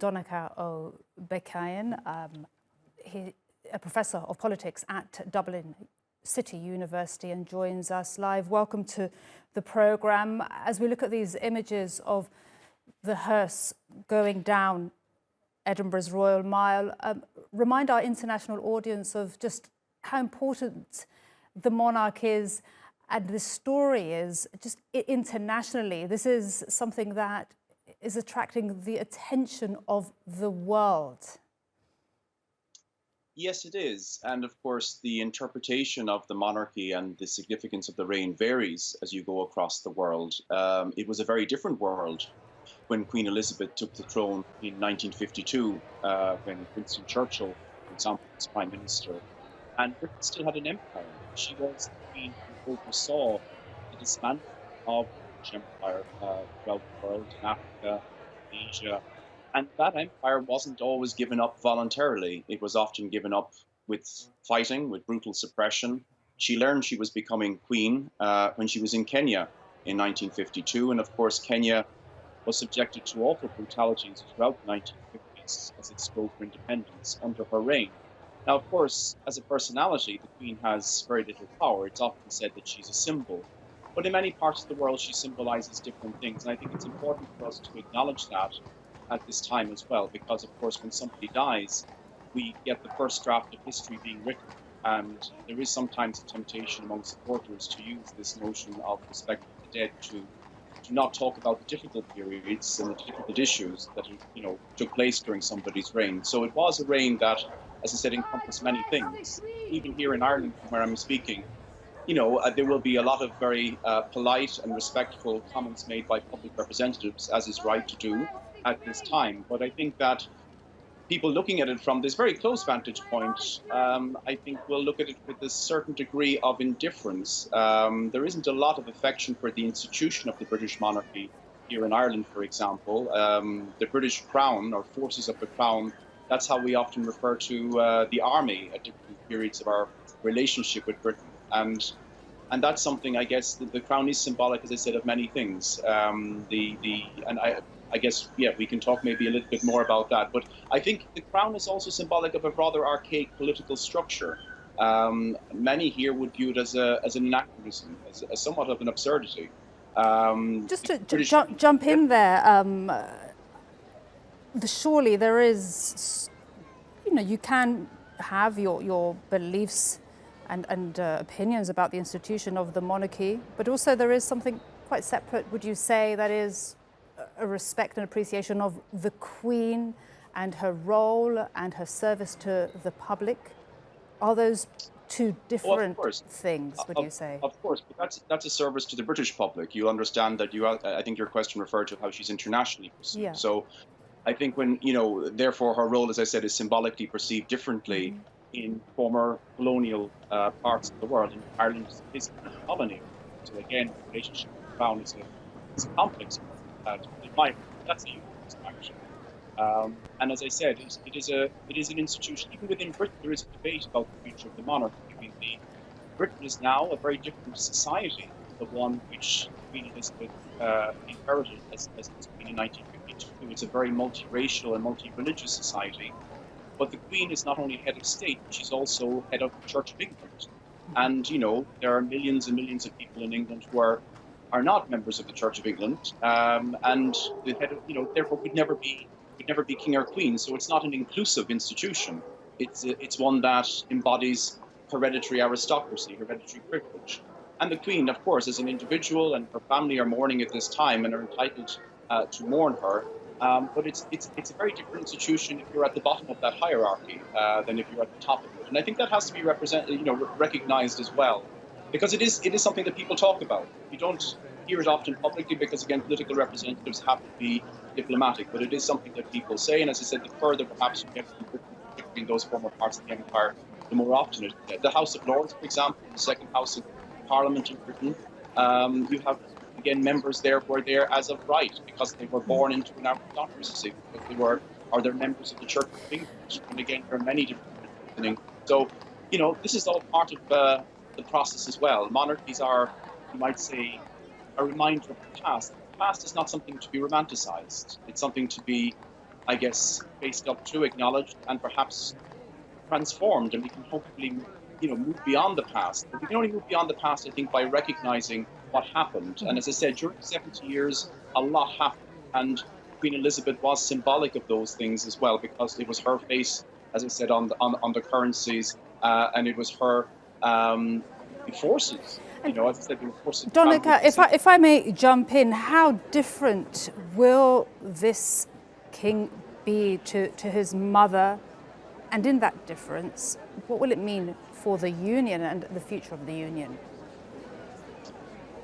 Donnacha O Beachain, a professor of politics at Dublin City University, and joins us live. Welcome to the programme. As we look at these images of the hearse going down Edinburgh's Royal Mile, remind our international audience of just how important the monarch is and the story is just internationally. This is something that is attracting the attention of the world. Yes, it is. And of course, the interpretation of the monarchy and the significance of the reign varies as you go across the world. It was a very different world when Queen Elizabeth took the throne in 1952, when Winston Churchill, for example, was Prime Minister. And Britain still had an empire. She was the queen who oversaw the dismantling of the British Empire throughout the world, in Africa, Asia. And that empire wasn't always given up voluntarily. It was often given up with fighting, with brutal suppression. She learned she was becoming queen when she was in Kenya in 1952. And of course, Kenya was subjected to awful brutalities throughout the 1950s as it strove for independence under her reign. Now, of course, as a personality, the Queen has very little power. It's often said that she's a symbol. But in many parts of the world, she symbolizes different things. And I think it's important for us to acknowledge that at this time as well, because, of course, when somebody dies, we get the first draft of history being written. And there is sometimes a temptation among supporters to use this notion of respect for the dead to not talk about the difficult periods and the difficult issues that took place during somebody's reign. So it was a reign that, as I said, encompassed many things. Even here in Ireland, from where I'm speaking, there will be a lot of very polite and respectful comments made by public representatives, as is right to do at this time. But I think that people looking at it from this very close vantage point, I think will look at it with a certain degree of indifference. There isn't a lot of affection for the institution of the British monarchy here in Ireland, for example. The British Crown, or forces of the Crown, that's how we often refer to the army at different periods of our relationship with Britain. And that's something, I guess, the Crown is symbolic, as I said, of many things. I guess, we can talk maybe a little bit more about that. But I think the Crown is also symbolic of a rather archaic political structure. Many here would view it as an anachronism, as somewhat of an absurdity. Just to jump in there, surely there is, you can have your beliefs and opinions about the institution of the monarchy, but also there is something quite separate, would you say, that is a respect and appreciation of the Queen and her role and her service to the public? Are those two different things, would you say? Of course, but that's a service to the British public. You'll understand that I think your question referred to how she's internationally perceived. Yeah. So I think when, therefore her role, as I said, is symbolically perceived differently in former colonial parts of the world. And Ireland is a colony. So again, the relationship with the Crown is a complex one. That's a huge action. And as I said, it is an institution. Even within Britain, there is a debate about the future of the monarchy. I mean, Britain is now a very different society, the one which Queen Elizabeth inherited as Queen in 1952. It's a very multiracial and multi-religious society. But the Queen is not only head of state, she's also head of the Church of England. And, there are millions and millions of people in England who are not members of the Church of England, and the head of, therefore could never be king or queen. So it's not an inclusive institution. It's one that embodies hereditary aristocracy, hereditary privilege. And the Queen, of course, as an individual, and her family are mourning at this time and are entitled to mourn her. But it's a very different institution if you're at the bottom of that hierarchy than if you're at the top of it. And I think that has to be recognized as well. Because it is something that people talk about. You don't hear it often publicly because, again, political representatives have to be diplomatic. But it is something that people say. And as I said, the further perhaps you get in those former parts of the empire, the more often it is. The House of Lords, for example, the second House of Parliament in Britain, you have, again, members there who are there as of right because they were born into an aristocracy, because they're members of the Church of England. And again, there are many different things. So, this is all part of the process as well. Monarchies are, you might say, a reminder of the past. The past is not something to be romanticized. It's something to be I guess, faced up to, acknowledged, and perhaps transformed, and we can hopefully, move beyond the past. But we can only move beyond the past, I think, by recognizing what happened. And as I said, during 70 years, a lot happened. And Queen Elizabeth was symbolic of those things as well, because it was her face, as I said, on the currencies, and it was her forces. As I said, there were forces. Donnacha, if I may jump in, how different will this king be to his mother? And in that difference, what will it mean for the Union and the future of the Union?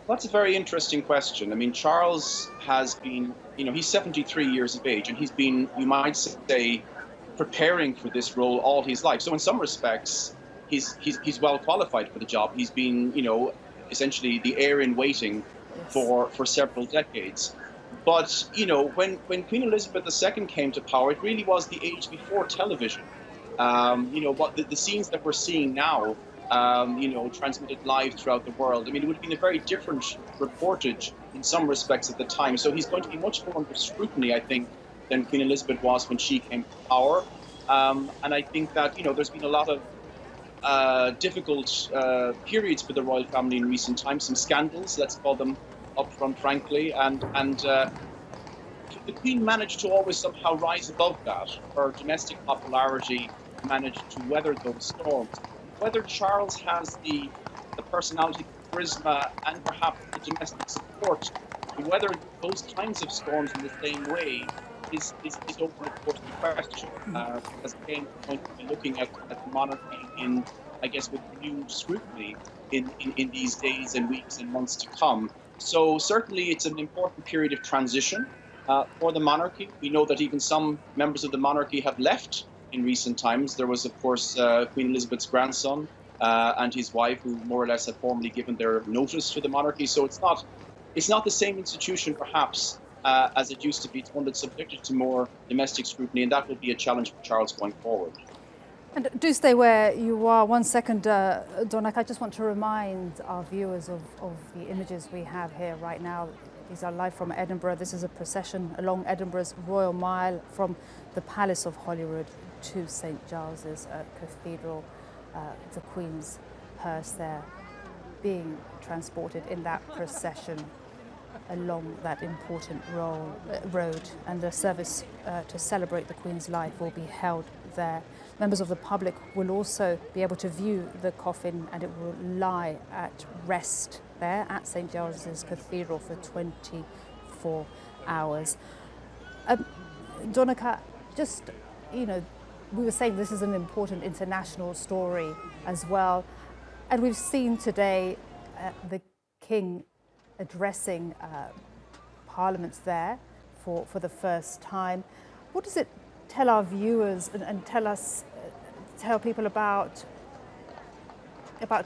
That's a very interesting question. I mean, Charles has been, he's 73 years of age, and he's been, you might say, preparing for this role all his life. So in some respects, he's well qualified for the job. He's been, essentially the heir in waiting for several decades. But, when Queen Elizabeth II came to power, it really was the age before television. What the scenes that we're seeing now, transmitted live throughout the world. I mean, it would have been a very different reportage in some respects at the time. So he's going to be much more under scrutiny, I think, than Queen Elizabeth was when she came to power. And I think that, there's been a lot of difficult periods for the royal family in recent times, some scandals, let's call them upfront, frankly, and the Queen managed to always somehow rise above that. Her domestic popularity managed to weather those storms. Whether Charles has the personality, charisma, and perhaps the domestic support to weather those kinds of storms in the same way is open, of course, to question. Because again, we're going to be looking at the monarchy in, I guess, with renewed scrutiny in these days and weeks and months to come. So certainly it's an important period of transition for the monarchy. We know that even some members of the monarchy have left in recent times. There was, of course, Queen Elizabeth's grandson and his wife, who more or less had formally given their notice to the monarchy. So it's not the same institution, perhaps, as it used to be. It's one that's subjected to more domestic scrutiny, and that will be a challenge for Charles going forward. And do stay where you are 1 second, Donnacha. I just want to remind our viewers of the images we have here right now. These are live from Edinburgh. This is a procession along Edinburgh's Royal Mile from the Palace of Holyrood to St Giles's Cathedral. The Queen's hearse there being transported in that procession along that important road, and the service to celebrate the Queen's life will be held there. Members of the public will also be able to view the coffin, and it will lie at rest there at St Giles's Cathedral for 24 hours. Donnacha, just, we were saying this is an important international story as well, and we've seen today the King addressing Parliament there for the first time. What does it tell our viewers and tell people about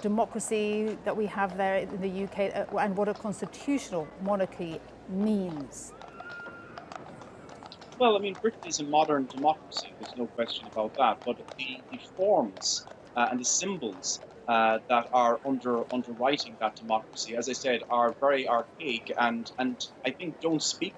democracy that we have there in the UK and what a constitutional monarchy means? Well, I mean, Britain is a modern democracy, there's no question about that, but the forms and the symbols that are underwriting that democracy, as I said, are very archaic and I think don't speak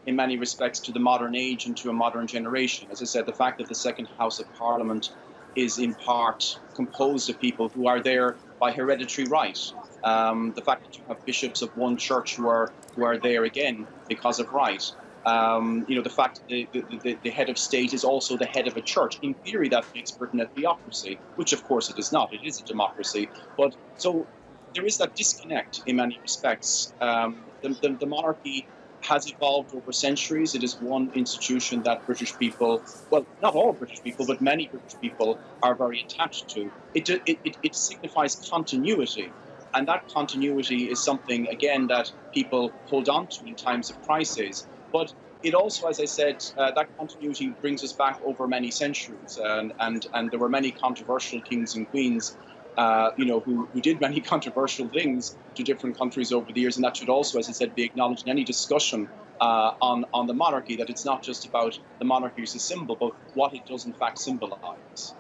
in many respects to the modern age and to a modern generation. As I said, the fact that the second House of Parliament is in part composed of people who are there by hereditary right. The fact that you have bishops of one church who are there again because of right. The fact that the head of state is also the head of a church. In theory, that makes Britain a theocracy, which of course it is not. It is a democracy. But so there is that disconnect in many respects. The monarchy has evolved over centuries. It is one institution that British people, well, not all British people, but many British people are very attached to. It signifies continuity. And that continuity is something, again, that people hold on to in times of crisis. But it also, as I said, that continuity brings us back over many centuries. And there were many controversial kings and queens who did many controversial things to different countries over the years, and that should also, as I said, be acknowledged in any discussion on the monarchy, that it's not just about the monarchy as a symbol, but what it does in fact symbolize.